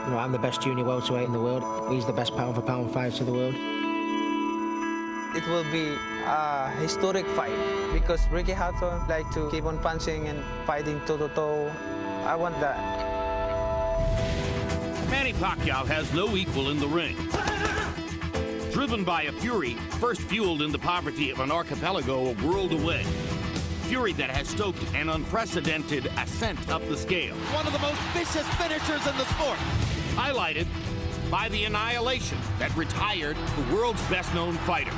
You know, I'm the best junior welterweight in the world. He's the best pound-for-pound fighter in the world. It will be a historic fight because Ricky Hatton like to keep on punching and fighting toe-to-toe. I want that. Manny Pacquiao has no equal in the ring. Driven by a fury first fueled in the poverty of an archipelago a world away. Fury that has stoked an unprecedented ascent up the scale. One of the most vicious finishers in the sport. Highlighted by the annihilation that retired the world's best-known fighter.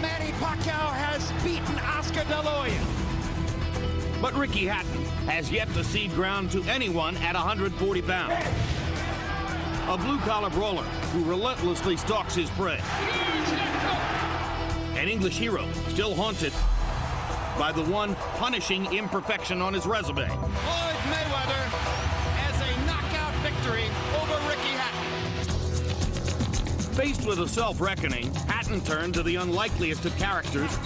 Manny Pacquiao has beaten Oscar De La Hoya. But Ricky Hatton has yet to cede ground to anyone at 140 pounds. A blue-collar brawler who relentlessly stalks his prey. An English hero still haunted by the one punishing imperfection on his resume. Floyd Mayweather has a knockout victory over Ricky Hatton. Faced with a self-reckoning, Hatton turned to the unlikeliest of characters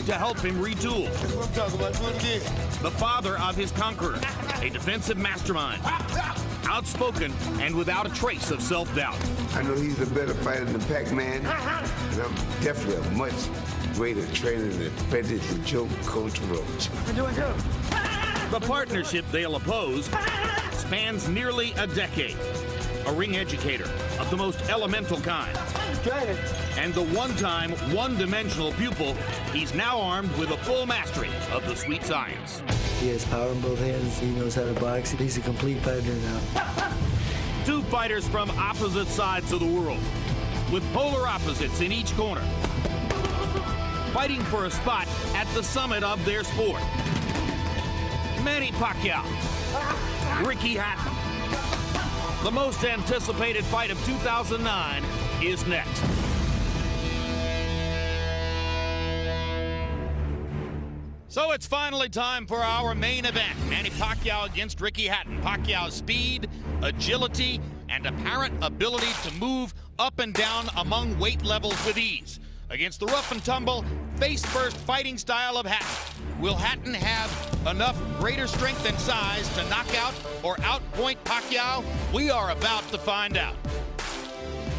to help him retool. That's what I'm talking about. Do it again. The father of his conqueror, a defensive mastermind, outspoken and without a trace of self-doubt. I know he's a better fighter than Pac-Man, and I'm definitely a much greater trainer than Frederick Joe Coach Roach. We're doing good. The partnership they'll oppose spans nearly a decade. A ring educator of the most elemental kind. And the one-time, one-dimensional pupil, he's now armed with a full mastery of the sweet science. He has power in both hands. He knows how to box. He's a complete fighter now. Two fighters from opposite sides of the world, with polar opposites in each corner, fighting for a spot at the summit of their sport. Manny Pacquiao, Ricky Hatton. The most anticipated fight of 2009 is next. So it's finally time for our main event. Manny Pacquiao against Ricky Hatton. Pacquiao's speed, agility, and apparent ability to move up and down among weight levels with ease. Against the rough and tumble, face-first fighting style of Hatton. Will Hatton have enough greater strength and size to knock out or outpoint Pacquiao? We are about to find out.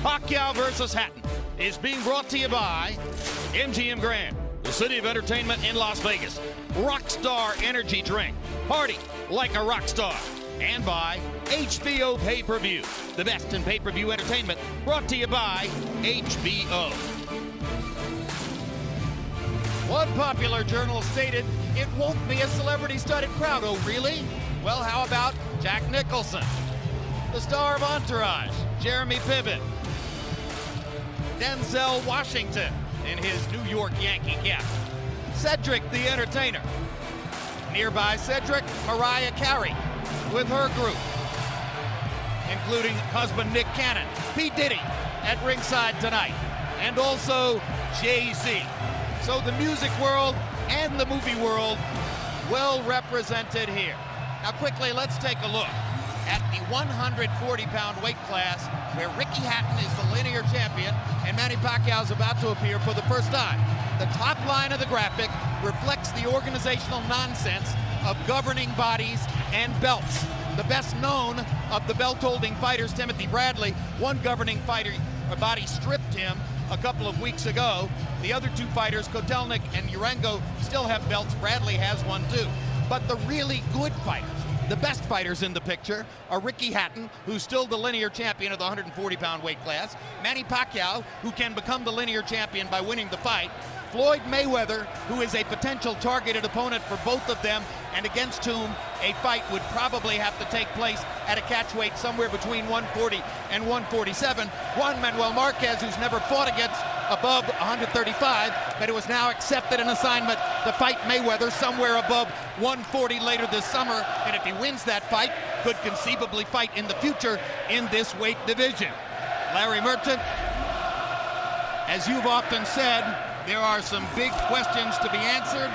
Pacquiao versus Hatton is being brought to you by MGM Grand, the city of entertainment in Las Vegas. Rockstar Energy Drink. Party like a rock star. And by HBO Pay-Per-View, the best in pay-per-view entertainment, brought to you by HBO. One popular journal stated, "It won't be a celebrity-studded crowd." Oh, really? Well, how about Jack Nicholson, the star of Entourage, Jeremy Piven, Denzel Washington in his New York Yankee cap, Cedric the Entertainer. Nearby Cedric, Mariah Carey with her group, including husband Nick Cannon, P. Diddy at ringside tonight, and also Jay-Z. So the music world and the movie world well represented here. Now quickly, let's take a look at the 140-pound weight class where Ricky Hatton is the linear champion and Manny Pacquiao is about to appear for the first time. The top line of the graphic reflects the organizational nonsense of governing bodies and belts. The best known of the belt-holding fighters, Timothy Bradley, one governing body stripped him a couple of weeks ago. The other two fighters, Kotelnik and Urengo, still have belts. Bradley has one too. But the really good fighters, the best fighters in the picture, are Ricky Hatton, who's still the linear champion of the 140-pound weight class, Manny Pacquiao, who can become the linear champion by winning the fight, Floyd Mayweather, who is a potential targeted opponent for both of them, and against whom a fight would probably have to take place at a catch weight somewhere between 140 and 147. Juan Manuel Marquez, who's never fought against above 135, but it was now accepted an assignment to fight Mayweather somewhere above 140 later this summer, and if he wins that fight, could conceivably fight in the future in this weight division. Larry Merchant, as you've often said, there are some big questions to be answered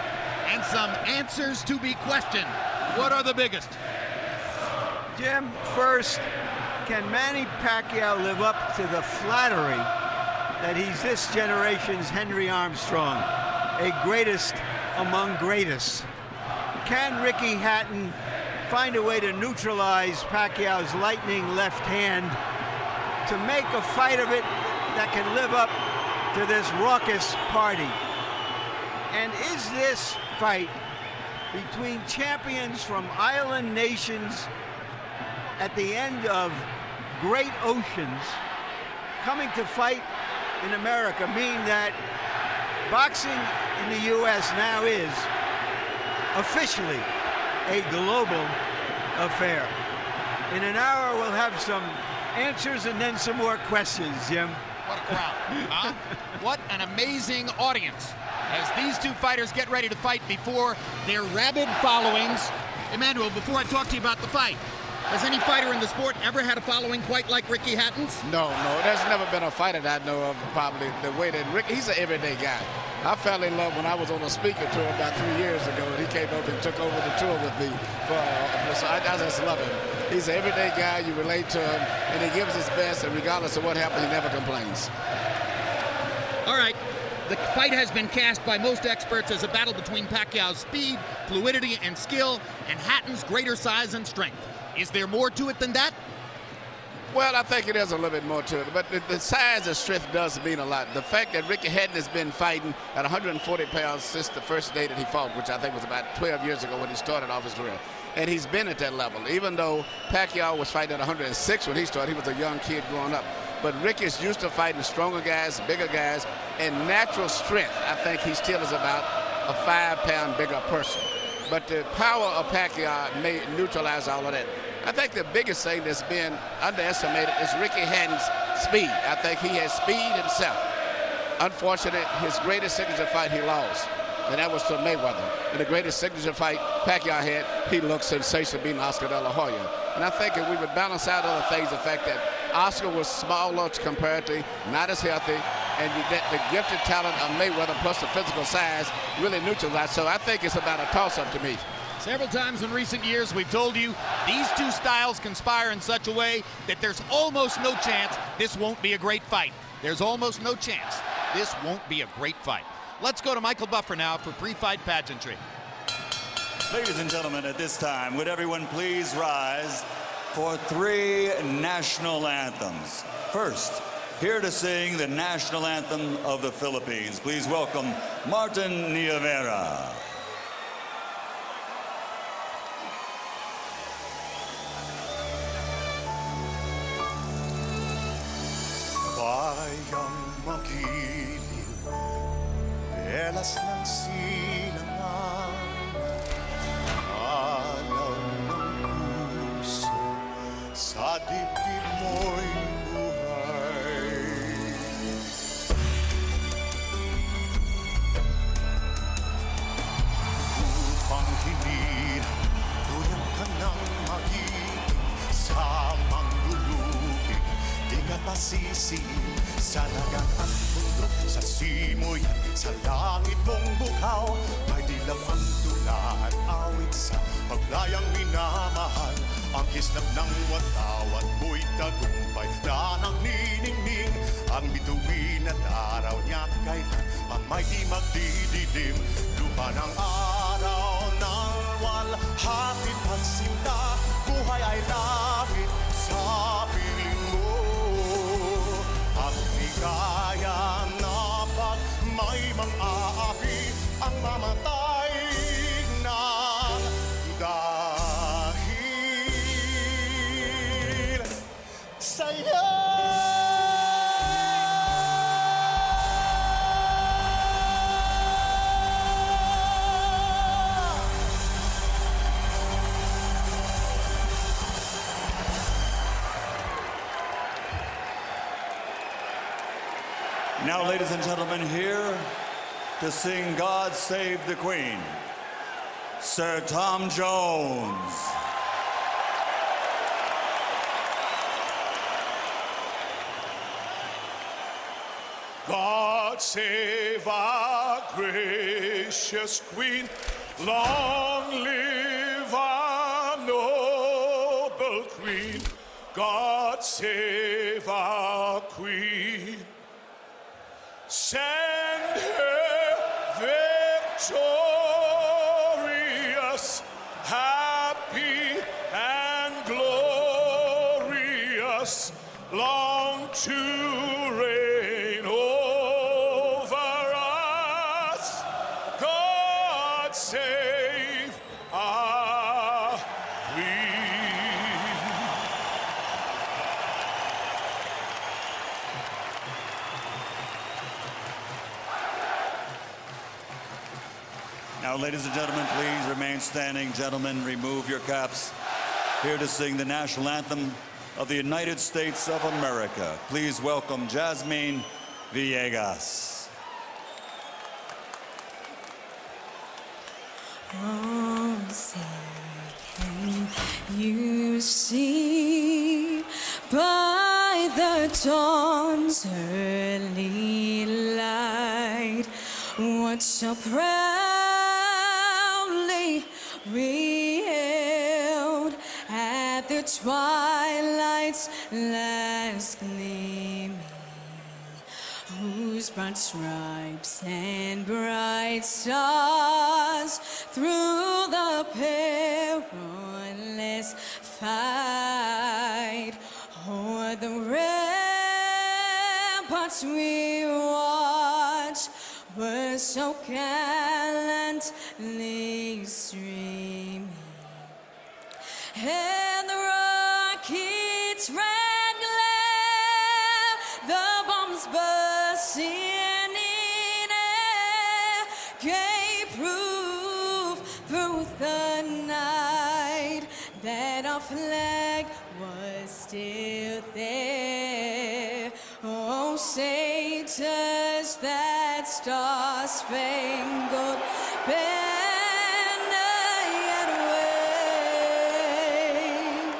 and some answers to be questioned. What are the biggest? Jim, first, can Manny Pacquiao live up to the flattery that he's this generation's Henry Armstrong, a greatest among greatest? Can Ricky Hatton find a way to neutralize Pacquiao's lightning left hand, to make a fight of it that can live up to this raucous party. And is this fight between champions from island nations at the end of great oceans coming to fight in America mean that boxing in the U.S. now is officially a global affair? In an hour, we'll have some answers and then some more questions, Jim. What a crowd, huh? What an amazing audience as these two fighters get ready to fight before their rabid followings. Emmanuel, before I talk to you about the fight, has any fighter in the sport ever had a following quite like Ricky Hatton's? No, there's never been a fighter that I know of probably the way that Rick, he's an everyday guy. I fell in love when I was on a speaker tour about 3 years ago, and he came over and took over the tour with me. So I just love him. He's an everyday guy, you relate to him, and he gives his best, and regardless of what happens, he never complains. All right. The fight has been cast by most experts as a battle between Pacquiao's speed, fluidity, and skill, and Hatton's greater size and strength. Is there more to it than that? Well, I think it is a little bit more to it, but the size and strength does mean a lot. The fact that Ricky Hatton has been fighting at 140 pounds since the first day that he fought, which I think was about 12 years ago when he started off his career, and he's been at that level. Even though Pacquiao was fighting at 106 when he started, he was a young kid growing up. But Ricky's used to fighting stronger guys, bigger guys, and natural strength. I think he still is about a 5-pound bigger person. But the power of Pacquiao may neutralize all of that. I think the biggest thing that's been underestimated is Ricky Hatton's speed. I think he has speed himself. Unfortunately, his greatest signature fight he lost, and that was to Mayweather. In the greatest signature fight Pacquiao had, he looked sensational beating Oscar De La Hoya. And I think if we would balance out other things, the fact that Oscar was smaller comparatively, not as healthy, and the gifted talent of Mayweather plus the physical size really neutralized. So I think it's about a toss-up to me. Several times in recent years, we've told you these two styles conspire in such a way that there's almost no chance this won't be a great fight. There's almost no chance this won't be a great fight. Let's go to Michael Buffer now for pre-fight pageantry. Ladies and gentlemen, at this time, would everyone please rise for 3 national anthems. First, here to sing the national anthem of the Philippines, please welcome Martin Nievera. Bayang magiliw, belas ng silangan, alaw ng puso, sa dibdib mo'y buhay. Upang hinirang, tulong ka ng magiging sa manglulupig, di ka pasisi sa lagat at bundok, sa simoy at sa langit mong bukaw, may dilaw ang tula at awit sa paglayang minamahal. Ang kislap ng watawat mo'y tagumpay na nangniningning, ang bituin at araw niya kailan ang may di magdidilim. Lupa ng araw ng walhati pagsinta, buhay ay langit sa piling mo. Ang ligaya na pag may mang-aapi ang mamatay ng dahil sa'yo. Now, ladies and gentlemen, here to sing God Save the Queen, Sir Tom Jones. God save our gracious Queen, long live our noble Queen. God save our Queen, send her victorious, happy us long to reign over us. God save our Queen. Now, ladies and gentlemen, please remain standing. Gentlemen, remove your caps. Here to sing the national anthem of the United States of America. Please welcome Jasmine Villegas. Oh, say, can you see by the dawn's early light what so proudly we hailed at the twilight's last gleaming, whose broad stripes and bright stars through the perilous fight o'er the ramparts we watched were so gallantly streaming, and the rockets' red glare, the bombs bursting in air, gave proof through the night that our flag was still there. Oh, say does that star-spangled banner yet wave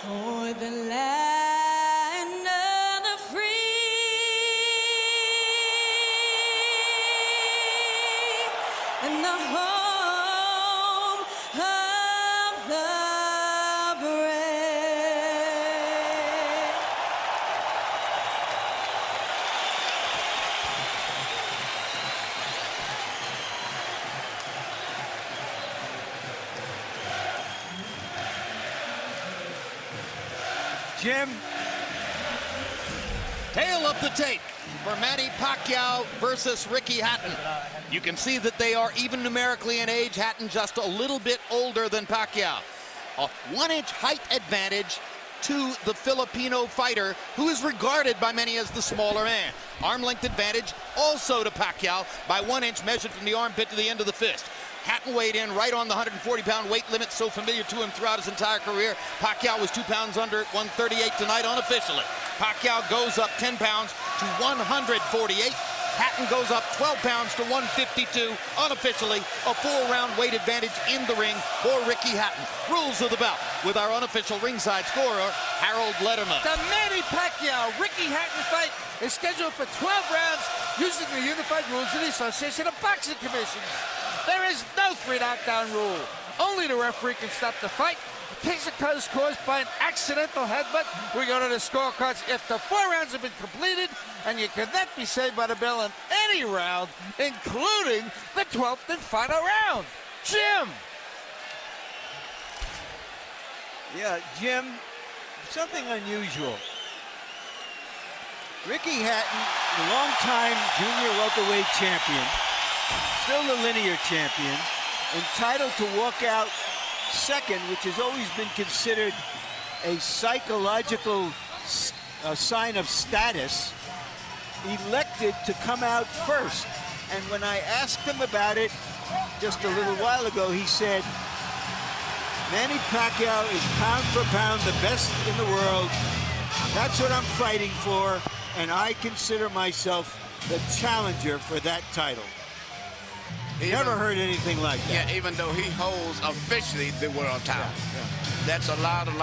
o'er the land of the free and the home of the brave. Jim? Tail of the tape for Manny Pacquiao versus Ricky Hatton. You can see that they are even numerically in age. Hatton just a little bit older than Pacquiao. A 1-inch height advantage to the Filipino fighter, who is regarded by many as the smaller man. Arm length advantage also to Pacquiao by 1 inch, measured from the armpit to the end of the fist. Hatton weighed in right on the 140-pound weight limit, so familiar to him throughout his entire career. Pacquiao was 2 pounds under at 138 tonight unofficially. Pacquiao goes up 10 pounds to 148. Hatton goes up 12 pounds to 152 unofficially. A 4-round weight advantage in the ring for Ricky Hatton. Rules of the bout with our unofficial ringside scorer, Harold Letterman. The Manny Pacquiao-Ricky Hatton fight is scheduled for 12 rounds using the unified rules of the Association of Boxing Commissions. There is no 3-knockdown rule. Only the referee can stop the fight. Case occurs caused by an accidental headbutt. We go to the scorecards if the 4 rounds have been completed, and you cannot be saved by the bell in any round, including the 12th and final round. Jim! Yeah, Jim, something unusual. Ricky Hatton, the longtime junior welterweight champion, still the linear champion, entitled to walk out second, which has always been considered a psychological sign of status, elected to come out first. And when I asked him about it just a little while ago, he said, Manny Pacquiao is pound for pound the best in the world. That's what I'm fighting for, and I consider myself the challenger for that title. Never heard anything like that. Yeah, even though he holds officially the world title. Yeah. That's a lot of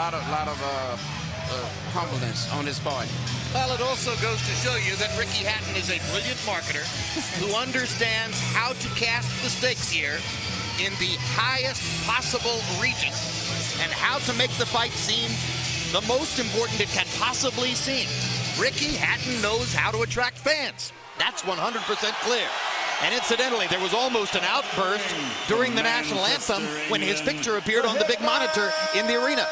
humbleness on his part. Well, it also goes to show you that Ricky Hatton is a brilliant marketer who understands how to cast the stakes here in the highest possible region and how to make the fight seem the most important it can possibly seem. Ricky Hatton knows how to attract fans. That's 100% clear. And incidentally, there was almost an outburst during the national anthem when his picture appeared on the big monitor in the arena.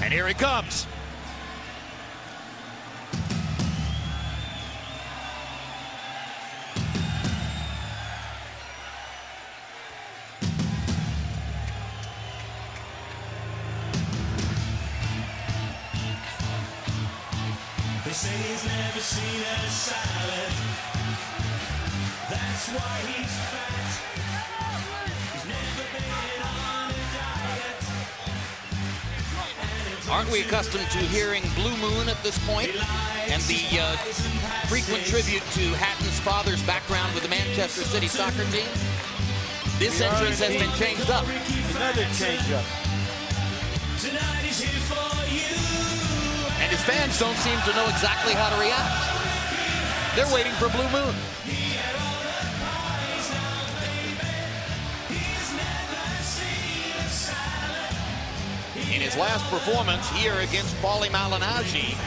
And here he comes. They say he's never seen a salad. That's why he's fat. He's never been on a diet. Aren't we accustomed to hearing Blue Moon at this point? And the frequent tribute to Hatton's father's background with the Manchester City soccer team? This entrance has been changed up. Another change up. Tonight is here for you. And his fans don't seem to know exactly how to react. They're waiting for Blue Moon. In his last performance here against Paulie Malignaggi,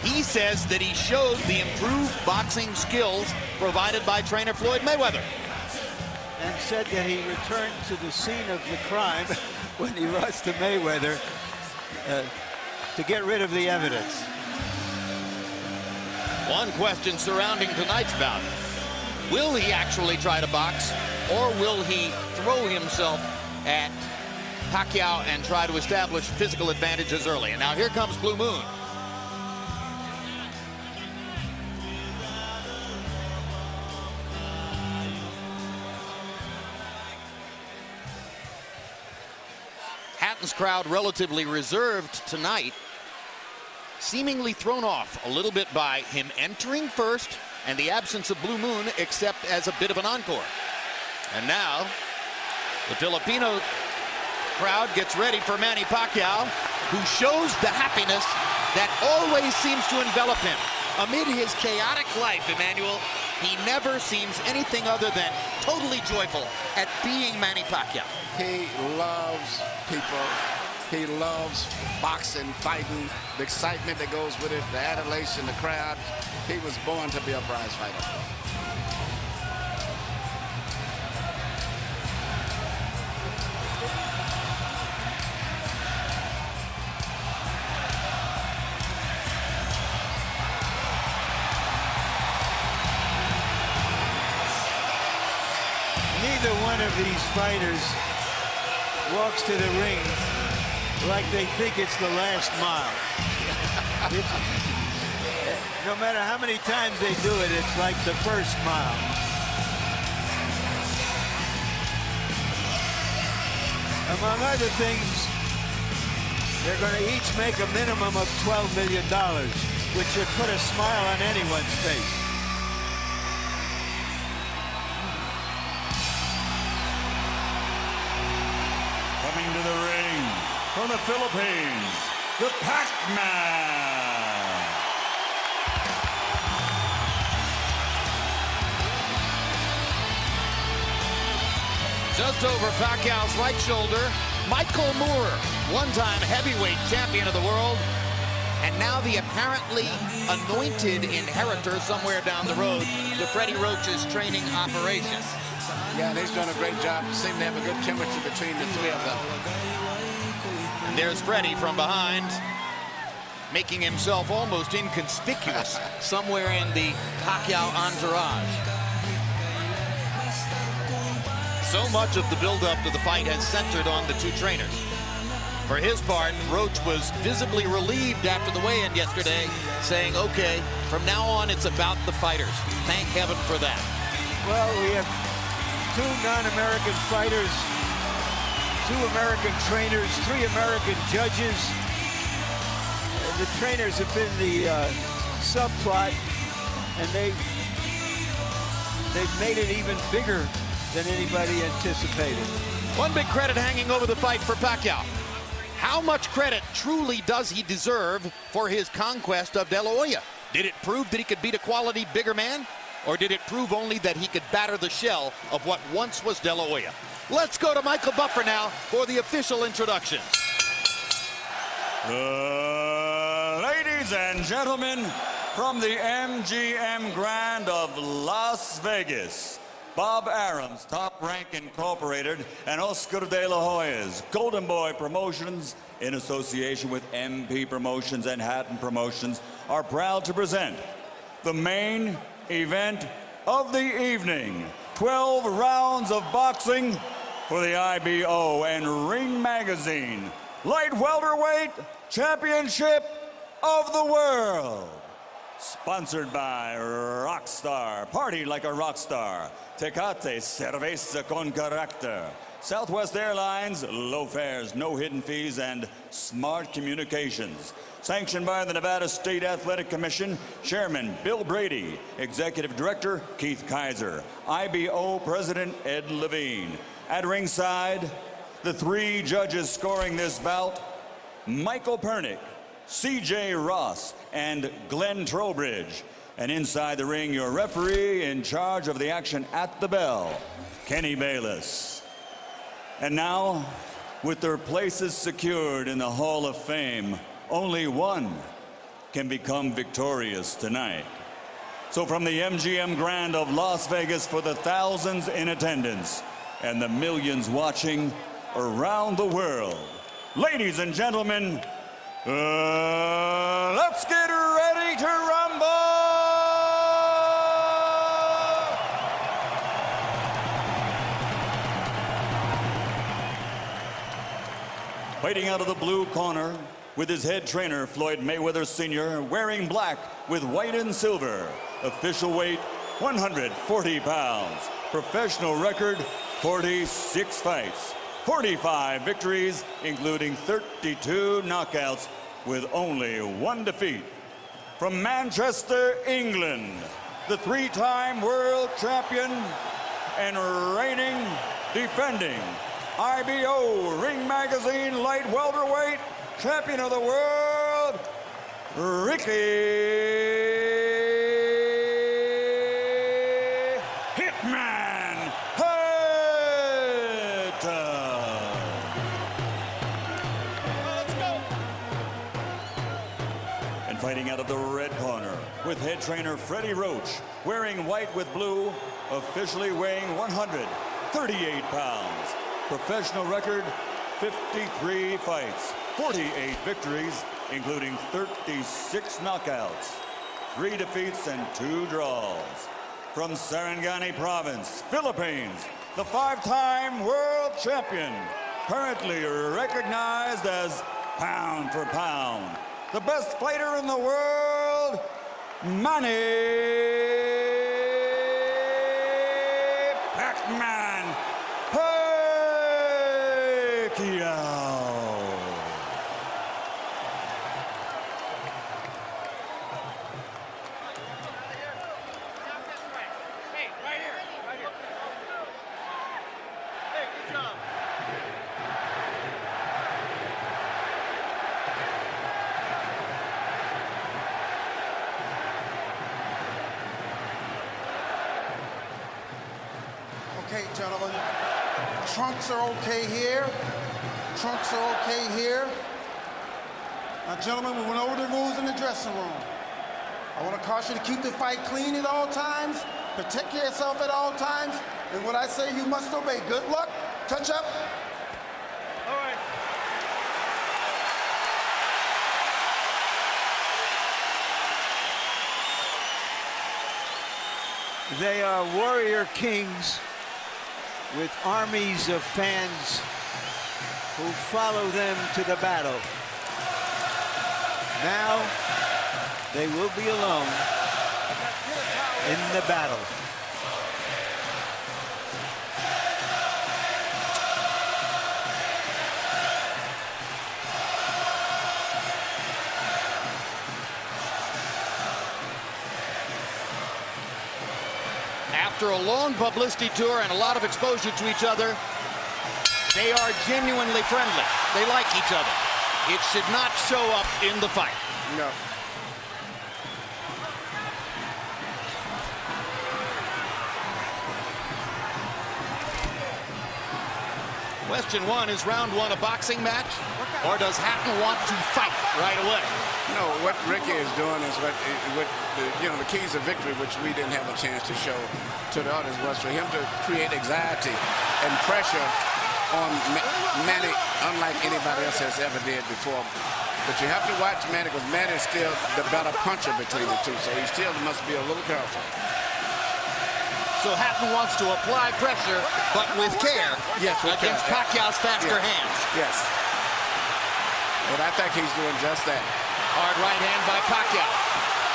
he says that he showed the improved boxing skills provided by trainer Floyd Mayweather. And said that he returned to the scene of the crime when he lost to Mayweather to get rid of the evidence. One question surrounding tonight's bout: will he actually try to box, or will he throw himself at Pacquiao and try to establish physical advantages early? And now here comes Blue Moon. Hatton's crowd relatively reserved tonight, seemingly thrown off a little bit by him entering first and the absence of Blue Moon, except as a bit of an encore. And now the Filipino crowd gets ready for Manny Pacquiao, who shows the happiness that always seems to envelop him. Amid his chaotic life, Emmanuel, he never seems anything other than totally joyful at being Manny Pacquiao. He loves people. He loves boxing, fighting, the excitement that goes with it, the adulation, the crowd. He was born to be a prize fighter. Neither one of these fighters walks to the ring like they think it's the last mile. No matter how many times they do it, it's like the first mile. Among other things, they're going to each make a minimum of $12 million, which should put a smile on anyone's face. Coming to the ring from the Philippines, the Pac-Man. Just over Pacquiao's right shoulder, Michael Moore, one-time heavyweight champion of the world, and now the apparently anointed inheritor somewhere down the road to Freddie Roach's training operation. Yeah, and he's done a great job. Seem to have a good chemistry between the three of them. And there's Freddie from behind, making himself almost inconspicuous somewhere in the Pacquiao entourage. So much of the build-up to the fight has centered on the two trainers. For his part, Roach was visibly relieved after the weigh-in yesterday, saying, okay, from now on it's about the fighters. Thank heaven for that. Well, we have two non-American fighters, 2 American trainers, 3 American judges. The trainers have been the subplot, and they've made it even bigger than anybody anticipated. One big credit hanging over the fight for Pacquiao. How much credit truly does he deserve for his conquest of De La Hoya? Did it prove that he could beat a quality bigger man? Or did it prove only that he could batter the shell of what once was De La Hoya? Let's go to Michael Buffer now for the official introduction. Ladies and gentlemen, from the MGM Grand of Las Vegas, Bob Arum's Top Rank Incorporated, and Oscar de la Hoya's Golden Boy Promotions, in association with MP Promotions and Hatton Promotions, are proud to present the main event of the evening. 12 rounds of boxing for the IBO and Ring Magazine Light Welterweight Championship of the World. Sponsored by Rockstar, party like a rock star. Tecate, cerveza con carácter. Southwest Airlines, low fares, no hidden fees, and smart communications. Sanctioned by the Nevada State Athletic Commission, Chairman Bill Brady, Executive Director Keith Kaiser, IBO President Ed Levine. At ringside, the 3 judges scoring this bout, Michael Pernick, C.J. Ross, and Glenn Trowbridge. And inside the ring, your referee in charge of the action at the bell, Kenny Bayless. And now, with their places secured in the Hall of Fame, only one can become victorious tonight. So from the MGM Grand of Las Vegas, for the thousands in attendance and the millions watching around the world, ladies and gentlemen, let's get ready to rumble! Fighting out of the blue corner with his head trainer, Floyd Mayweather Sr., wearing black with white and silver. Official weight, 140 pounds. Professional record, 46 fights. 45 victories, including 32 knockouts, with only 1 defeat. From Manchester, England, the 3-time world champion and reigning, defending IBO Ring Magazine Light Welterweight Champion of the World, Ricky Hitman Hatton. Let's go. And fighting out of the red corner with head trainer Freddie Roach, wearing white with blue, officially weighing 138 pounds. Professional record, 53 fights, 48 victories, including 36 knockouts, 3 defeats and 2 draws. From Sarangani Province, Philippines, the 5-time world champion, currently recognized as pound for pound, the best fighter in the world, Manny Pacquiao. Okay, gentlemen, trunks are okay here. Trunks are okay here. Now, gentlemen, we went over the rules in the dressing room. I want to caution you to keep the fight clean at all times, protect yourself at all times, and what I say you must obey. Good luck. Touch up. All right. They are warrior kings with armies of fans who follow them to the battle. Now they will be alone in the battle. After a long publicity tour and a lot of exposure to each other, they are genuinely friendly. They like each other. It should not show up in the fight. No. Question one, is round one a boxing match, or does Hatton want to fight right away? No, what Ricky is doing is what the keys of victory, which we didn't have a chance to show to the audience, was for him to create anxiety and pressure on Manny, unlike anybody else has ever did before. But you have to watch Manny, because Manny is still the better puncher between the two, so he still must be a little careful. So Hatton wants to apply pressure, but with care, yes, against Pacquiao's faster hands. Yes. And I think he's doing just that. Hard right hand by Pacquiao,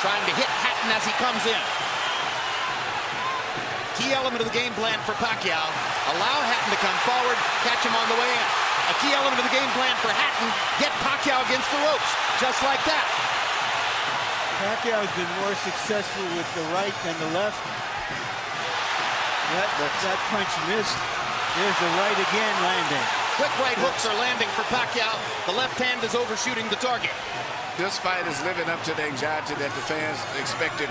trying to hit Hatton as he comes in. Key element of the game plan for Pacquiao, allow Hatton to come forward, catch him on the way in. A key element of the game plan for Hatton, get Pacquiao against the ropes, just like that. Pacquiao's been more successful with the right than the left. That punch missed. There's the right again landing. Quick right hooks are landing for Pacquiao. The left hand is overshooting the target. This fight is living up to the anxiety that the fans expected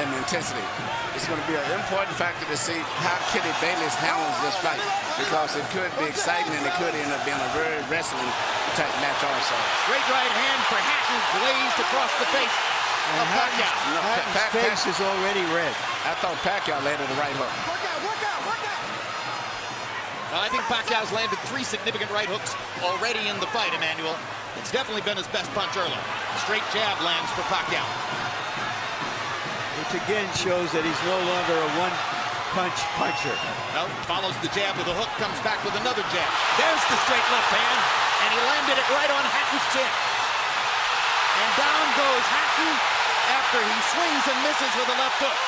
and the intensity. It's going to be an important factor to see how Kitty Bayless handles this fight, because it could be exciting and it could end up being a very wrestling type match also. Great right hand for Hatton, glazed across the face of Pacquiao. Hatton's face is already red. I thought Pacquiao landed the right hook. Well, I think Pacquiao's landed 3 significant right hooks already in the fight, Emmanuel. It's definitely been his best punch early. Straight jab lands for Pacquiao. Which again shows that he's no longer a one-punch puncher. No, follows the jab with a hook, comes back with another jab. There's the straight left hand, and he landed it right on Hatton's chin. And down goes Hatton after he swings and misses with a left hook.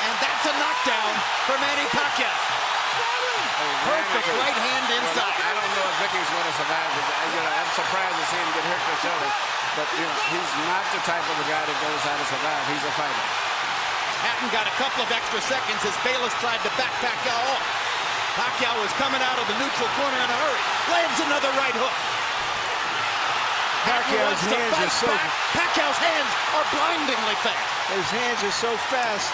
And that's a knockdown for Manny Pacquiao. Perfect right hand inside. I don't know if Ricky's going to survive. I'm surprised to see him get hurt for shoulder. But he's not the type of a guy that goes out to survive. He's a fighter. Hatton got a couple of extra seconds as Bayless tried to back Pacquiao off. Pacquiao was coming out of the neutral corner in a hurry. Lands another right hook. Pacquiao's hands are so... Pacquiao's hands are blindingly fast. His hands are so fast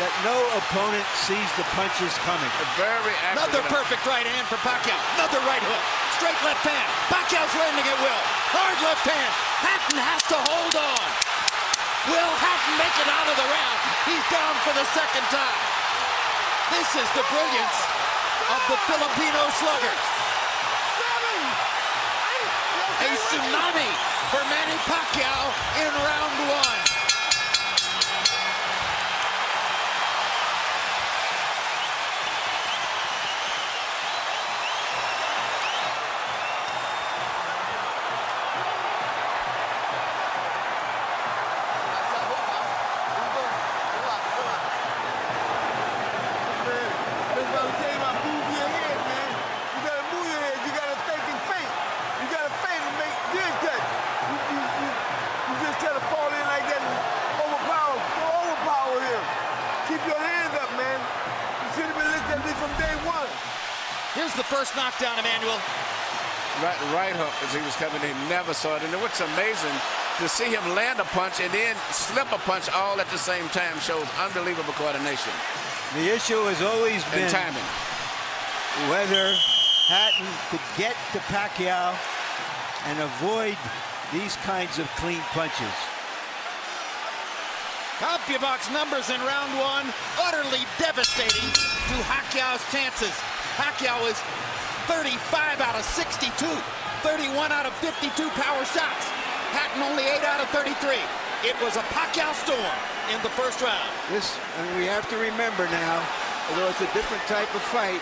that no opponent sees the punches coming. Very accurate. Another perfect right hand for Pacquiao. Another right hook. Straight left hand. Pacquiao's landing at will. Hard left hand. Hatton has to hold on. Will Hatton make it out of the round? He's down for the second time. This is the brilliance of the Filipino slugger. A tsunami for Manny Pacquiao in round one. Here's the first knockdown, Emmanuel. Right hook as he was coming in, never saw it. And what's amazing, to see him land a punch and then slip a punch all at the same time shows unbelievable coordination. The issue has always been timing. Whether Hatton could get to Pacquiao and avoid these kinds of clean punches. CompuBox numbers in round one, utterly devastating to Pacquiao's chances. Pacquiao is 35 out of 62, 31 out of 52 power shots. Hatton only 8 out of 33. It was a Pacquiao storm in the first round. And we have to remember now, although it's a different type of fight,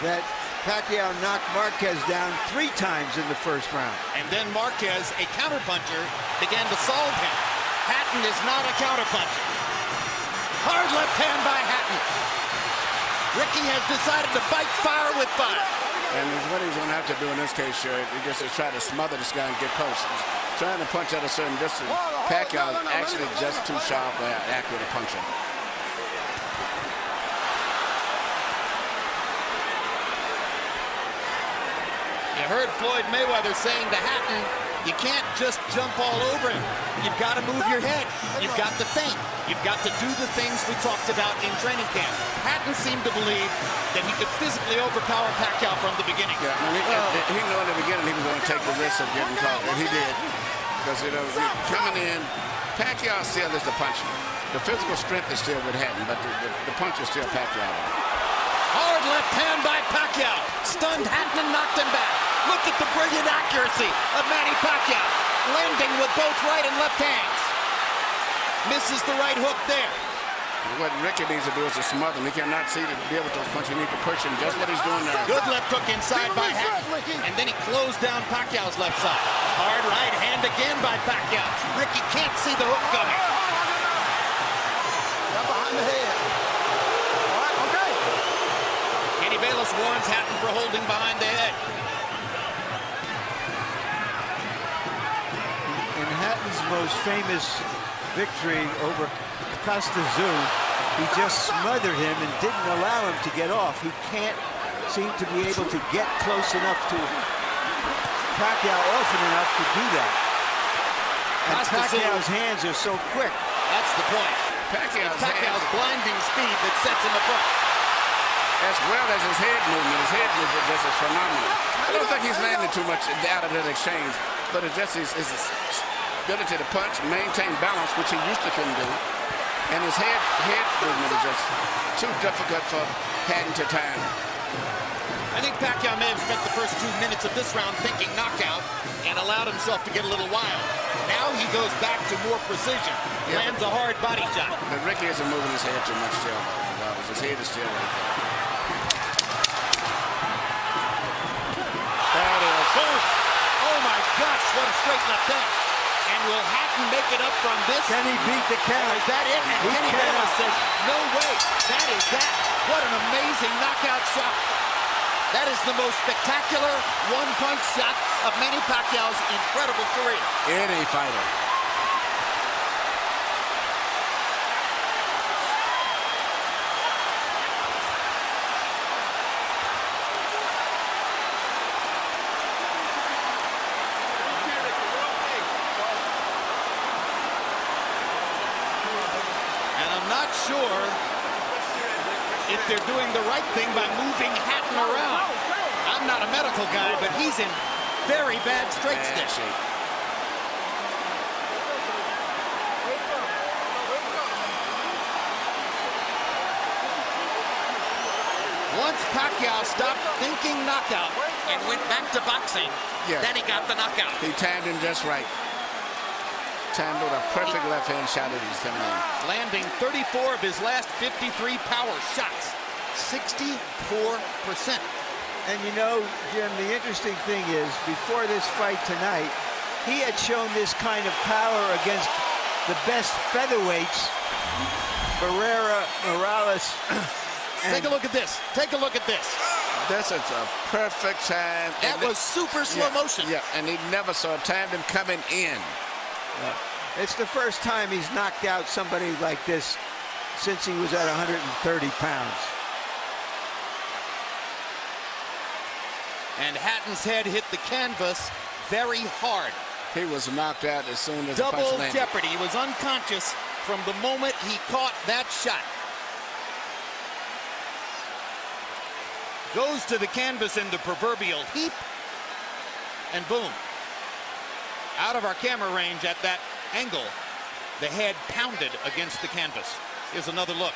that Pacquiao knocked Marquez down 3 times in the first round. And then Marquez, a counterpuncher, began to solve him. Hatton is not a counterpuncher. Hard left hand by Hatton. Ricky has decided to fight fire with fire. And what he's going to have to do in this case, sure, is just to try to smother this guy and get close. He's trying to punch at a certain distance. Pacquiao is actually just too sharp or accurate a puncher. You heard Floyd Mayweather saying to Hatton, You can't just jump all over him. You've got to move your head. You've got to feint. You've got to do the things we talked about in training camp. Hatton seemed to believe that he could physically overpower Pacquiao from the beginning. Yeah, he knew in the beginning he was going to take the risk of getting caught, and he did. Because, you know, coming in, Pacquiao still is the puncher. The physical strength is still with Hatton, but the punch is still Pacquiao. Hard left hand by Pacquiao. Stunned Hatton and knocked him back. Look at the brilliant accuracy of Manny Pacquiao. Landing with both right and left hands. Misses the right hook there. What Ricky needs to do is to smother him. He cannot see to deal with those punches. He needs to push him. Just what he's doing now. Good left hook inside by Hatton. And then he closed down Pacquiao's left side. Hard right hand again by Pacquiao. Ricky can't see the hook coming. Behind the head. All right, okay. Kenny Bayless warns Hatton for holding behind the head. In Hatton's most famous victory over Costa Zoo, he just smothered him and didn't allow him to get off. He can't seem to be able to get close enough to Pacquiao often enough to do that. And Pacquiao's hands are so quick. That's the point. Pacquiao's blinding speed that sets him apart. As well as his head movement. His head movement just is phenomenal. I don't think he's landed too much out of that exchange, but it's just his ability to punch, maintain balance, which he used to couldn't do. And his head movement is just too difficult for Hatton to time. I think Pacquiao may have spent the first 2 minutes of this round thinking knockout and allowed himself to get a little wild. Now he goes back to more precision. Lands a hard body shot. But Ricky isn't moving his head too much still. His head is still right there. That is. Oh my gosh, what a straight left hand. And will Hatton make it up from this? Can he beat the count? Is that it? And Kenny Bayless says, no way. That is that. What an amazing knockout shot. That is the most spectacular one-punch shot of Manny Pacquiao's incredible career. Any fighter. And I'm not sure if they're doing the right thing by moving Hatton around. I'm not a medical guy, but he's in very bad straight stick. Once Pacquiao stopped thinking knockout and went back to boxing, then he got the knockout. He timed him just right. Timed with a perfect left-hand shot as he's coming in. Landing 34 of his last 53 power shots. 64%. And you know, Jim, the interesting thing is, before this fight tonight, he had shown this kind of power against the best featherweights, Barrera, Morales. Take a look at this. Take a look at this. This is a perfect time. That was super slow motion. Yeah, and he never saw timed him coming in. It's the first time he's knocked out somebody like this since he was at 130 pounds. And Hatton's head hit the canvas very hard. He was knocked out as soon as the punch Double landed. jeopardy. He was unconscious from the moment he caught that shot. Goes to the canvas in the proverbial heap, and boom. Out of our camera range at that angle, the head pounded against the canvas. Here's another look.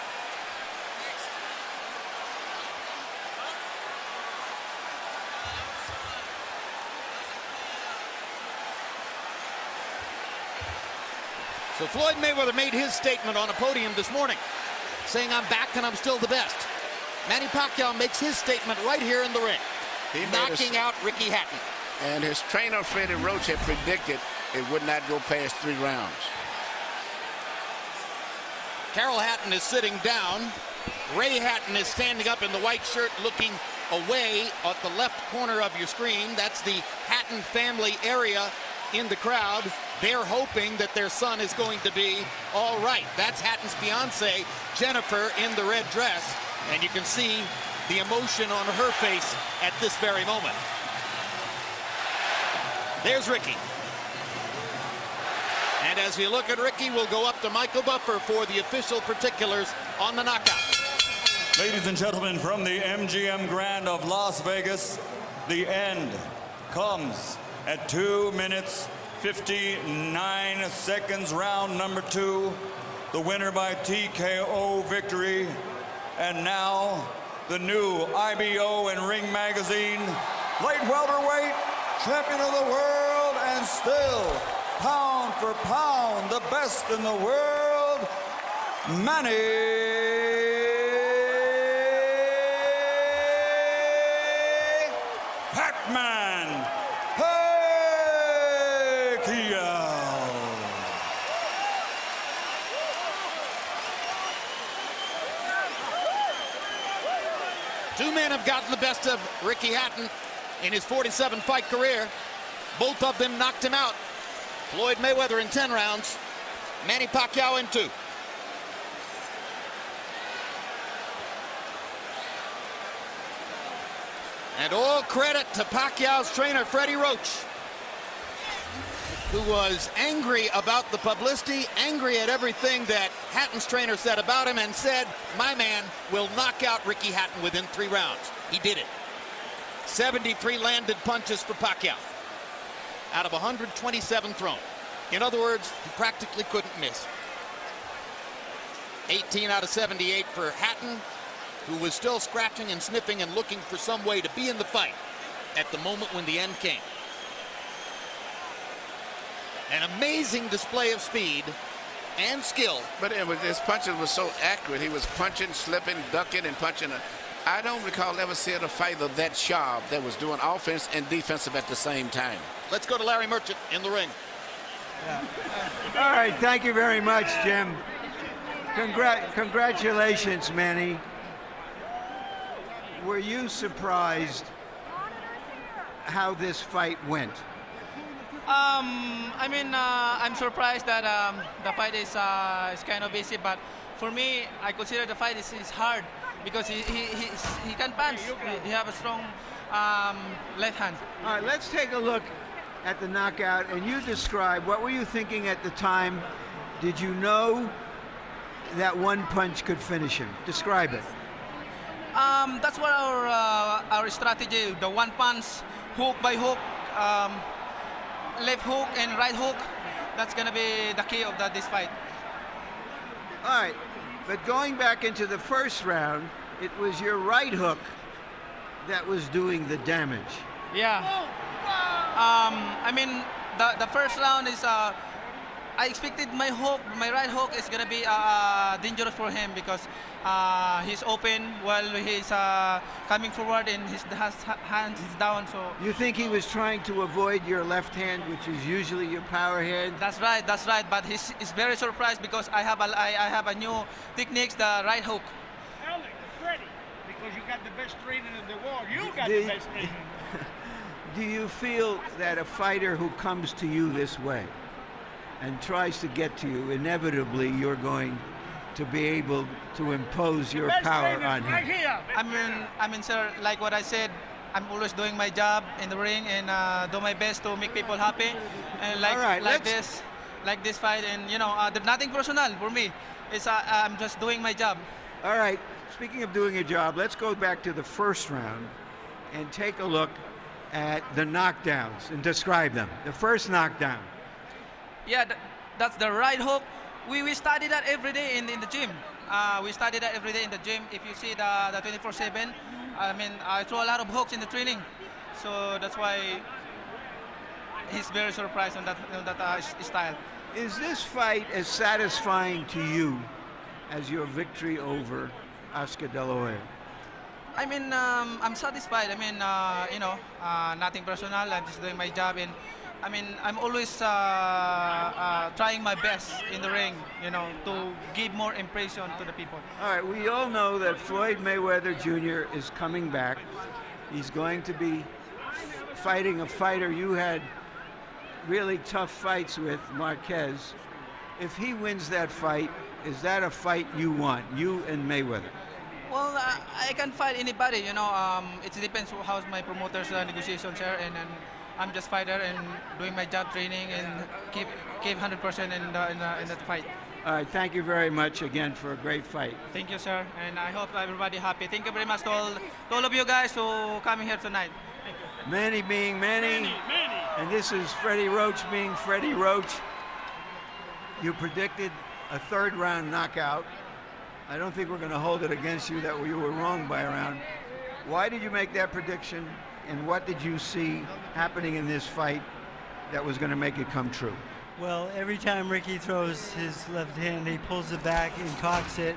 So Floyd Mayweather made his statement on a podium this morning, saying, I'm back and I'm still the best. Manny Pacquiao makes his statement right here in the ring, knocking out Ricky Hatton. And his trainer, Freddie Roach, had predicted it would not go past 3 rounds. Carol Hatton is sitting down. Ray Hatton is standing up in the white shirt looking away at the left corner of your screen. That's the Hatton family area in the crowd. They're hoping that their son is going to be all right. That's Hatton's fiance, Jennifer, in the red dress. And you can see the emotion on her face at this very moment. There's Ricky. And as you look at Ricky, we'll go up to Michael Buffer for the official particulars on the knockout. Ladies and gentlemen, from the MGM Grand of Las Vegas, the end comes at 2 minutes, 59 seconds, round number 2. The winner by TKO victory. And now, the new IBO and Ring Magazine light welterweight champion of the world, and still, pound for pound, the best in the world, Manny Pacquiao. Two men have gotten the best of Ricky Hatton in his 47-fight career. Both of them knocked him out. Floyd Mayweather in 10 rounds, Manny Pacquiao in 2. And all credit to Pacquiao's trainer, Freddie Roach, who was angry about the publicity, angry at everything that Hatton's trainer said about him, and said, my man will knock out Ricky Hatton within 3 rounds. He did it. 73 landed punches for Pacquiao out of 127 thrown. In other words, he practically couldn't miss. 18 out of 78 for Hatton, who was still scratching and sniffing and looking for some way to be in the fight at the moment when the end came. An amazing display of speed and skill. But his punches were so accurate. He was punching, slipping, ducking, and punching. I don't recall ever seeing a fighter that sharp that was doing offense and defensive at the same time. Let's go to Larry Merchant in the ring. All right, thank you very much, Jim. Congratulations, Manny. Were you surprised how this fight went? I'm surprised that the fight is kind of easy, but for me, I consider the fight is hard because he can punch. He have a strong left hand. All right, let's take a look at the knockout, and you describe, what were you thinking at the time? Did you know that one punch could finish him? Describe it. That's what our strategy, the one punch, hook by hook, left hook and right hook. That's gonna be the key of this fight. All right, but going back into the first round, it was your right hook that was doing the damage. Yeah. The first round is I expected my right hook is gonna be dangerous for him because he's open while he's coming forward and his hands is down. So you think he was trying to avoid your left hand, which is usually your power hand? That's right. But he's very surprised because I have a new techniques, the right hook. Freddie, because you got the best training in the world. You got the best training. Do you feel that a fighter who comes to you this way and tries to get to you, inevitably you're going to be able to impose your power on him? Right here. Sir, like what I said, I'm always doing my job in the ring and do my best to make people happy. And like this fight, and there's nothing personal for me. It's I'm just doing my job. All right. Speaking of doing a job, let's go back to the first round and take a look at the knockdowns and describe them. The first knockdown. Yeah, that's the right hook. We study that every day in the gym. We study that every day in the gym. If you see the 24/7, I throw a lot of hooks in the training. So that's why he's very surprised on that style. Is this fight as satisfying to you as your victory over Oscar De La Hoya? I'm satisfied. Nothing personal. I'm just doing my job, and I'm always trying my best in the ring, to give more impression to the people. All right, we all know that Floyd Mayweather Jr. is coming back. He's going to be fighting a fighter you had really tough fights with, Marquez. If he wins that fight, is that a fight you want, you and Mayweather? Well, I can fight anybody, it depends how's my promoter's negotiations here, and I'm just fighter and doing my job, training, and keep 100% in the fight. All right, thank you very much again for a great fight. Thank you, sir, and I hope everybody happy. Thank you very much to all of you guys who coming here tonight. Thank you. Manny being Manny, and this is Freddie Roach being Freddie Roach. You predicted a third-round knockout. I don't think we're going to hold it against you that you were wrong by a round. Why did you make that prediction, and what did you see happening in this fight that was going to make it come true? Well, every time Ricky throws his left hand, he pulls it back and cocks it,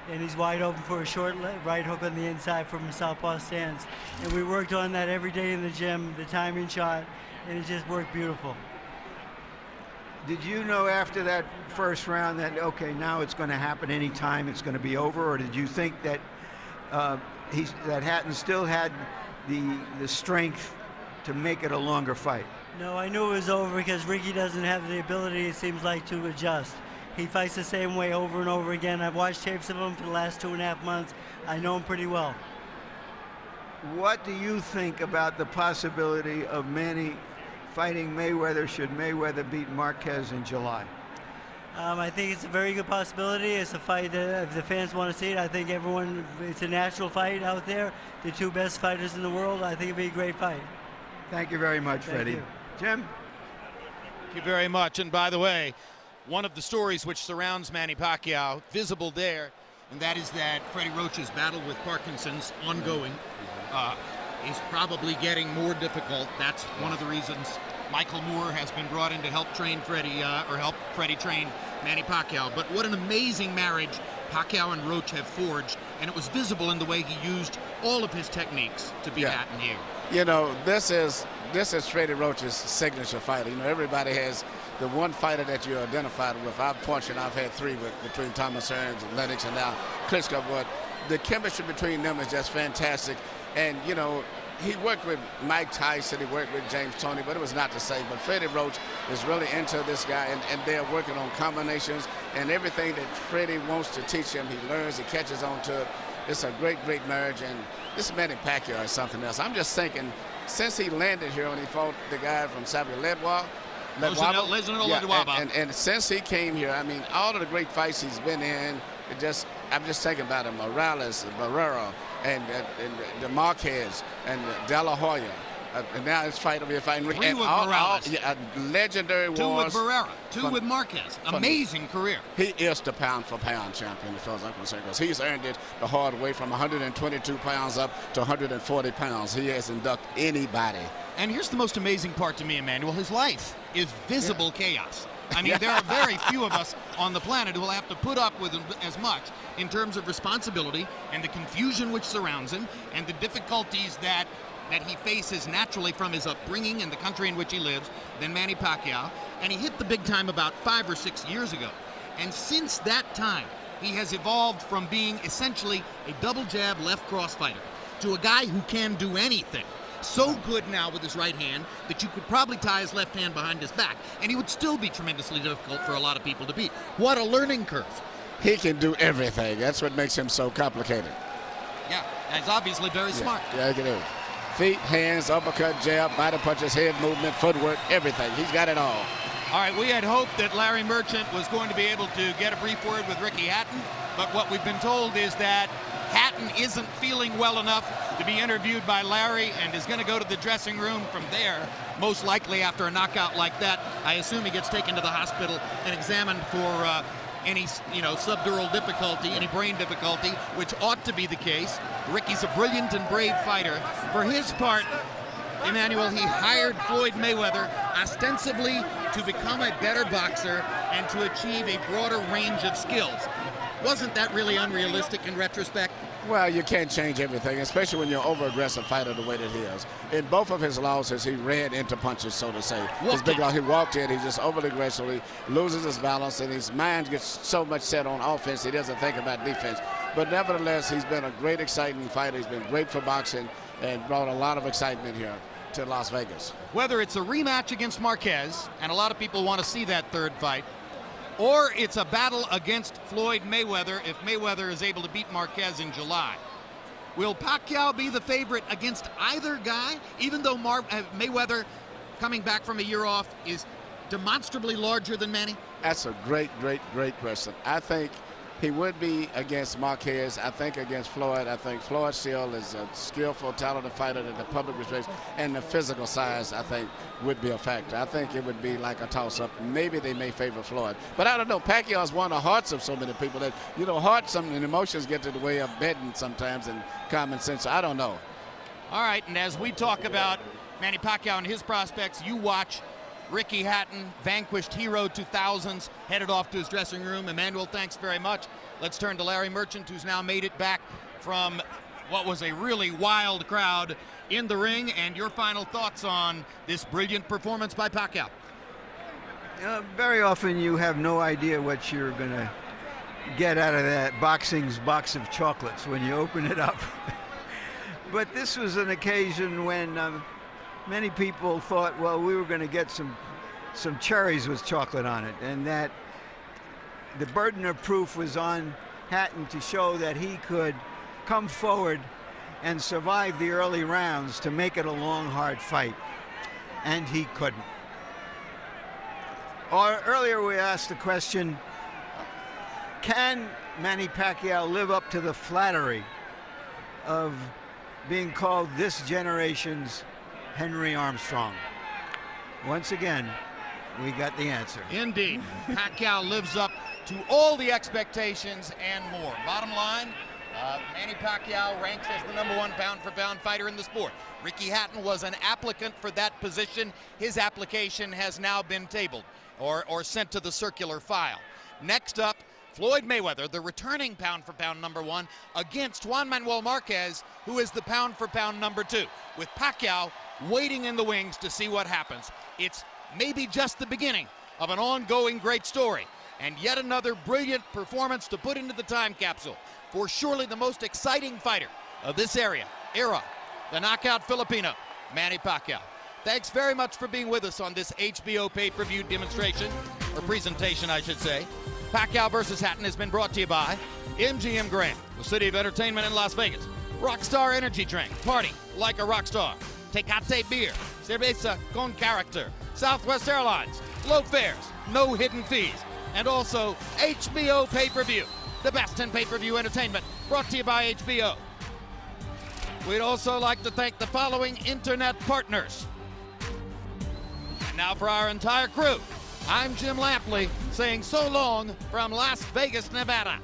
and he's wide open for a short right hook on the inside from a southpaw stance. And we worked on that every day in the gym, the timing shot, and it just worked beautiful. Did you know after that first round that, okay, now it's going to happen anytime, it's going to be over, or did you think that that Hatton still had the strength to make it a longer fight? No, I knew it was over because Ricky doesn't have the ability, it seems like, to adjust. He fights the same way over and over again. I've watched tapes of him for the last 2.5 months. I know him pretty well. What do you think about the possibility of Manny fighting Mayweather should Mayweather beat Marquez in July? I think it's a very good possibility. It's a fight that if the fans want to see it, I think everyone, it's a natural fight out there. The two best fighters in the world. I think it'd be a great fight. Thank you very much, Freddie. You. Jim? Thank you very much. And by the way, one of the stories which surrounds Manny Pacquiao, visible there, and that is that Freddie Roach's battle with Parkinson's ongoing is probably getting more difficult. That's one of the reasons Michael Moore has been brought in to help train Freddie, or help Freddie train Manny Pacquiao. But what an amazing marriage Pacquiao and Roach have forged, and it was visible in the way he used all of his techniques to beat Hatton here. You know, this is Freddie Roach's signature fighter. You know, everybody has the one fighter that you're identified with. I've had 3 between Thomas Hearns and Lennox and now Klitschko, but the chemistry between them is just fantastic. And, you know, he worked with Mike Tyson, he worked with James Toney, but it was not the same. But Freddie Roach is really into this guy, and they're working on combinations, and everything that Freddie wants to teach him, he learns, he catches on to it. It's a great, great marriage, and this Manny Pacquiao is something else. I'm just thinking, since he landed here and he fought the guy from Ledwa, and since he came here, I mean, all of the great fights he's been in, I'm just thinking about him, Morales, Barrera, and the Marquez, and De La Hoya. And now it's fighting Ricky. 3 with Morales. Legendary wars. 2 with Barrera. 2 with Marquez. Amazing career. He is the pound-for-pound champion, as far as I'm concerned, because he's earned it the hard way from 122 pounds up to 140 pounds. He hasn't ducked anybody. And here's the most amazing part to me, Emmanuel. His life is visible chaos. I mean, there are very few of us on the planet who will have to put up with as much in terms of responsibility and the confusion which surrounds him and the difficulties that he faces naturally from his upbringing and the country in which he lives than Manny Pacquiao. And he hit the big time about 5 or 6 years ago. And since that time, he has evolved from being essentially a double jab left cross fighter to a guy who can do anything. So good now with his right hand that you could probably tie his left hand behind his back, and he would still be tremendously difficult for a lot of people to beat. What a learning curve. He can do everything. That's what makes him so complicated. Yeah, he's obviously very smart. Yeah, he can do it. Feet, hands, uppercut, jab, body punches, head movement, footwork, everything. He's got it all. All right, we had hoped that Larry Merchant was going to be able to get a brief word with Ricky Hatton, but what we've been told is that Hatton isn't feeling well enough to be interviewed by Larry and is going to go to the dressing room from there, most likely after a knockout like that. I assume he gets taken to the hospital and examined for any, subdural difficulty, any brain difficulty, which ought to be the case. Ricky's a brilliant and brave fighter. For his part, Emmanuel, he hired Floyd Mayweather ostensibly to become a better boxer and to achieve a broader range of skills. Wasn't that really unrealistic in retrospect? Well, you can't change everything, especially when you're an over-aggressive fighter the way that he is. In both of his losses, he ran into punches, so to say. He walked in, he just overly aggressively loses his balance, and his mind gets so much set on offense, he doesn't think about defense. But nevertheless, he's been a great, exciting fighter. He's been great for boxing and brought a lot of excitement here to Las Vegas. Whether it's a rematch against Marquez, and a lot of people want to see that third fight, or it's a battle against Floyd Mayweather if Mayweather is able to beat Marquez in July. Will Pacquiao be the favorite against either guy, even though Mayweather coming back from a year off, is demonstrably larger than Manny? That's a great question. I think he would be against Marquez. I think against Floyd. I think Floyd still is a skillful, talented fighter that the public respects, and the physical size, I think, would be a factor. I think it would be like a toss-up. Maybe they may favor Floyd. But I don't know. Pacquiao's won the hearts of so many people that, you know, hearts and emotions get to the way of betting sometimes and common sense. I don't know. All right, and as we talk about Manny Pacquiao and his prospects, you watch Ricky Hatton, vanquished hero 2000s, headed off to his dressing room. Emmanuel, thanks very much. Let's turn to Larry Merchant, who's now made it back from what was a really wild crowd in the ring, and your final thoughts on this brilliant performance by Pacquiao. Very often you have no idea what you're going to get out of that boxing's box of chocolates when you open it up. But this was an occasion when many people thought, well, we were going to get some cherries with chocolate on it, and that the burden of proof was on Hatton to show that he could come forward and survive the early rounds to make it a long, hard fight, and he couldn't. Earlier we asked the question, can Manny Pacquiao live up to the flattery of being called this generation's Henry Armstrong? Once again, we got the answer. Indeed. Pacquiao lives up to all the expectations and more. Bottom line, Manny Pacquiao ranks as the #1 pound-for-pound fighter in the sport. Ricky Hatton was an applicant for that position. His application has now been tabled or sent to the circular file. Next up, Floyd Mayweather, the returning pound-for-pound #1, against Juan Manuel Marquez, who is the pound-for-pound #2, with Pacquiao waiting in the wings to see what happens. It's maybe just the beginning of an ongoing great story, and yet another brilliant performance to put into the time capsule for surely the most exciting fighter of this era, the knockout Filipino, Manny Pacquiao. Thanks very much for being with us on this HBO pay-per-view demonstration, or presentation, I should say. Pacquiao versus Hatton has been brought to you by MGM Grand, the city of entertainment in Las Vegas. Rockstar Energy Drink, party like a rock star. Tecate Beer, cerveza con character. Southwest Airlines, low fares, no hidden fees. And also HBO pay-per-view, the best in pay-per-view entertainment, brought to you by HBO. We'd also like to thank the following internet partners. And now for our entire crew, I'm Jim Lampley saying so long from Las Vegas, Nevada.